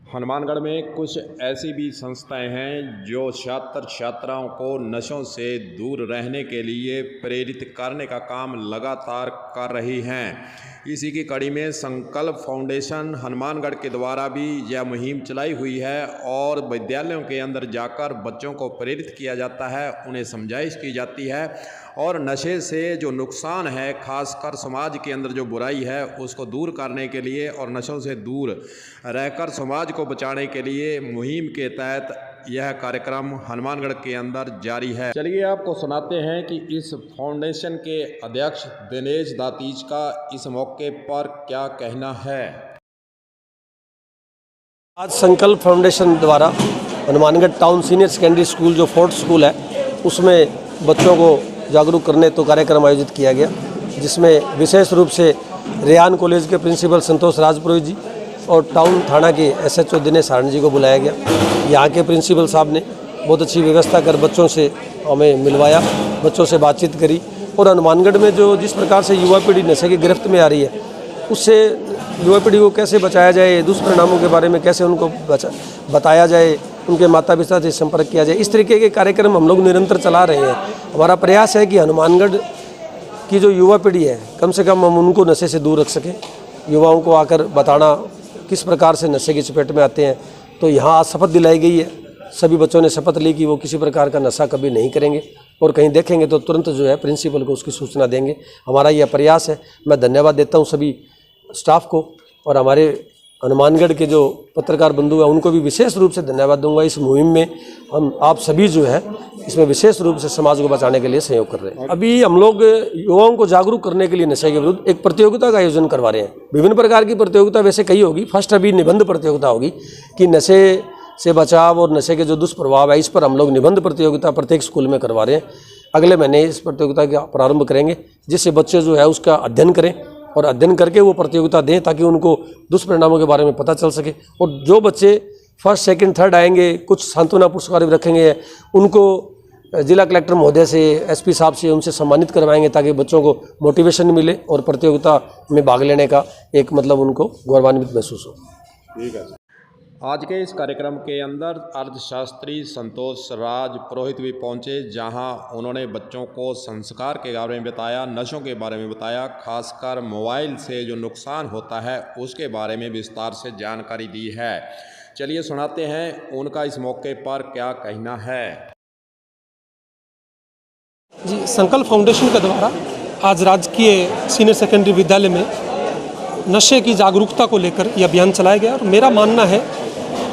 हनुमानगढ़ में कुछ ऐसी भी संस्थाएं हैं जो छात्र छात्राओं को नशों से दूर रहने के लिए प्रेरित करने का काम लगातार कर रही हैं। इसी की कड़ी में संकल्प फाउंडेशन हनुमानगढ़ के द्वारा भी यह मुहिम चलाई हुई है और विद्यालयों के अंदर जाकर बच्चों को प्रेरित किया जाता है, उन्हें समझाइश की जाती है और नशे से जो नुकसान है, खासकर समाज के अंदर जो बुराई है उसको दूर करने के लिए और नशों से दूर रहकर समाज को बचाने के लिए मुहिम के तहत यह कार्यक्रम हनुमानगढ़ के अंदर जारी है। चलिए आपको सुनाते हैं कि इस फाउंडेशन के अध्यक्ष दिनेश दातीज का इस मौके पर क्या कहना है। आज संकल्प फाउंडेशन द्वारा Hanumangarh town senior secondary school जो फोर्थ स्कूल है उसमें बच्चों को जागरूक करने तो कार्यक्रम आयोजित किया गया, जिसमें विशेष रूप से रेयान कॉलेज के प्रिंसिपल संतोष राजपुरोहित जी और टाउन थाना के SHO दिनेश सारण जी को बुलाया गया। यहाँ के प्रिंसिपल साहब ने बहुत अच्छी व्यवस्था कर बच्चों से हमें मिलवाया, बच्चों से बातचीत करी और हनुमानगढ़ में जो जिस प्रकार से युवा पीढ़ी नशे की गिरफ्त में आ रही है उससे युवा पीढ़ी को कैसे बचाया जाए, दुष्परिणामों के बारे में कैसे उनको बताया जाए, उनके माता पिता से संपर्क किया जाए, इस तरीके के कार्यक्रम हम लोग निरंतर चला रहे हैं। हमारा प्रयास है कि हनुमानगढ़ की जो युवा पीढ़ी है कम से कम हम उनको नशे से दूर रख सकें। युवाओं को आकर बताना किस प्रकार से नशे की चपेट में आते हैं। तो यहाँ आज शपथ दिलाई गई है, सभी बच्चों ने शपथ ली कि वो किसी प्रकार का नशा कभी नहीं करेंगे और कहीं देखेंगे तो तुरंत जो है प्रिंसिपल को उसकी सूचना देंगे। हमारा यह प्रयास है। मैं धन्यवाद देता हूँ सभी स्टाफ को और हमारे हनुमानगढ़ के जो पत्रकार बंधु हैं उनको भी विशेष रूप से धन्यवाद दूंगा। इस मुहिम में हम आप सभी जो है इसमें विशेष रूप से समाज को बचाने के लिए सहयोग कर रहे हैं। अभी हम लोग युवाओं को जागरूक करने के लिए नशे के विरुद्ध एक प्रतियोगिता का आयोजन करवा रहे हैं। विभिन्न प्रकार की प्रतियोगिता वैसे कई होगी। फर्स्ट अभी निबंध प्रतियोगिता होगी कि नशे से बचाव और नशे के जो दुष्प्रभाव है इस पर हम लोग निबंध प्रतियोगिता प्रत्येक स्कूल में करवा रहे हैं। अगले महीने इस प्रतियोगिता का प्रारंभ करेंगे, जिससे बच्चे जो है उसका अध्ययन करें और अध्ययन करके वो प्रतियोगिता दें ताकि उनको दुष्परिणामों के बारे में पता चल सके। और जो बच्चे फर्स्ट सेकंड थर्ड आएंगे कुछ सांत्वना पुरस्कार भी रखेंगे, उनको जिला कलेक्टर महोदय से SP साहब से उनसे सम्मानित करवाएंगे ताकि बच्चों को मोटिवेशन मिले और प्रतियोगिता में भाग लेने का एक उनको गौरवान्वित महसूस हो। ठीक है। आज के इस कार्यक्रम के अंदर अर्थशास्त्री संतोष राज पुरोहित भी पहुंचे, जहां उन्होंने बच्चों को संस्कार के बारे में बताया, नशों के बारे में बताया, खासकर मोबाइल से जो नुकसान होता है उसके बारे में विस्तार से जानकारी दी है। चलिए सुनाते हैं उनका इस मौके पर क्या कहना है। जी, संकल्प फाउंडेशन के द्वारा आज राजकीय सीनियर सेकेंडरी विद्यालय में नशे की जागरूकता को लेकर यह अभियान चलाया गया और मेरा मानना है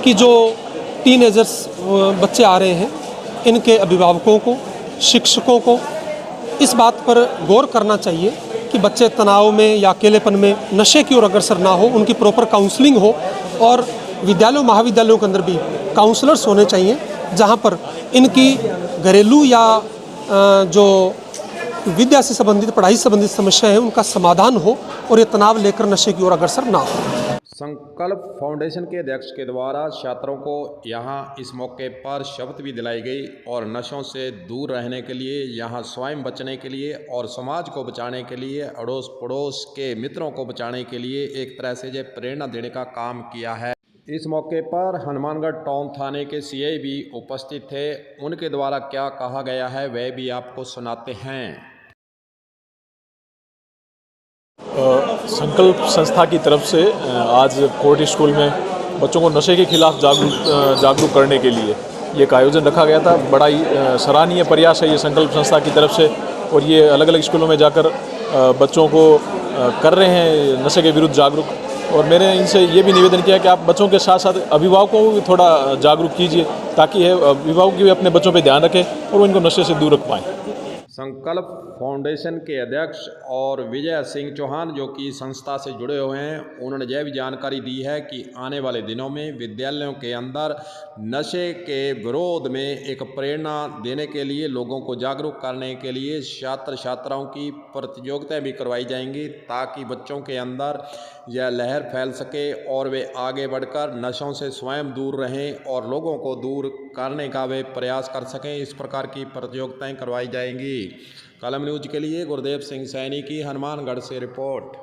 कि जो टीनेजर्स बच्चे आ रहे हैं इनके अभिभावकों को, शिक्षकों को इस बात पर गौर करना चाहिए कि बच्चे तनाव में या अकेलेपन में नशे की ओर अग्रसर ना हो, उनकी प्रॉपर काउंसलिंग हो और विद्यालयों महाविद्यालयों के अंदर भी काउंसलर्स होने चाहिए जहां पर इनकी घरेलू या जो विद्या से संबंधित, पढ़ाई से संबंधित समस्या है उनका समाधान हो और ये तनाव लेकर नशे की ओर अग्रसर ना हो। संकल्प फाउंडेशन के अध्यक्ष के द्वारा छात्रों को यहाँ इस मौके पर शपथ भी दिलाई गई और नशों से दूर रहने के लिए, यहाँ स्वयं बचने के लिए और समाज को बचाने के लिए, अड़ोस पड़ोस के मित्रों को बचाने के लिए एक तरह से जो प्रेरणा देने का काम किया है। इस मौके पर हनुमानगढ़ टाउन थाने के CI भी उपस्थित थे। उनके द्वारा क्या कहा गया है वह भी आपको सुनाते हैं। संकल्प संस्था की तरफ से आज कोर्ट स्कूल में बच्चों को नशे के खिलाफ जागरूक करने के लिए ये एक आयोजन रखा गया था। बड़ा ही सराहनीय प्रयास है ये संकल्प संस्था की तरफ से और ये अलग अलग स्कूलों में जाकर बच्चों को कर रहे हैं नशे के विरुद्ध जागरूक। और मैंने इनसे ये भी निवेदन किया कि आप बच्चों के साथ साथ अभिभावकों को भी थोड़ा जागरूक कीजिए ताकि अभिभावक भी अपने बच्चों पर ध्यान रखें और वो इनको नशे से दूर रख पाएँ। संकल्प फाउंडेशन के अध्यक्ष और विजय सिंह चौहान जो कि संस्था से जुड़े हुए हैं, उन्होंने यह भी जानकारी दी है कि आने वाले दिनों में विद्यालयों के अंदर नशे के विरोध में एक प्रेरणा देने के लिए, लोगों को जागरूक करने के लिए छात्र छात्राओं की प्रतियोगिताएं भी करवाई जाएंगी ताकि बच्चों के अंदर यह लहर फैल सके और वे आगे बढ़कर नशों से स्वयं दूर रहें और लोगों को दूर करने का वे प्रयास कर सकें। इस प्रकार की प्रतियोगिताएं करवाई जाएंगी। कलम न्यूज के लिए गुरदेव सिंह सैनी की हनुमानगढ़ से रिपोर्ट।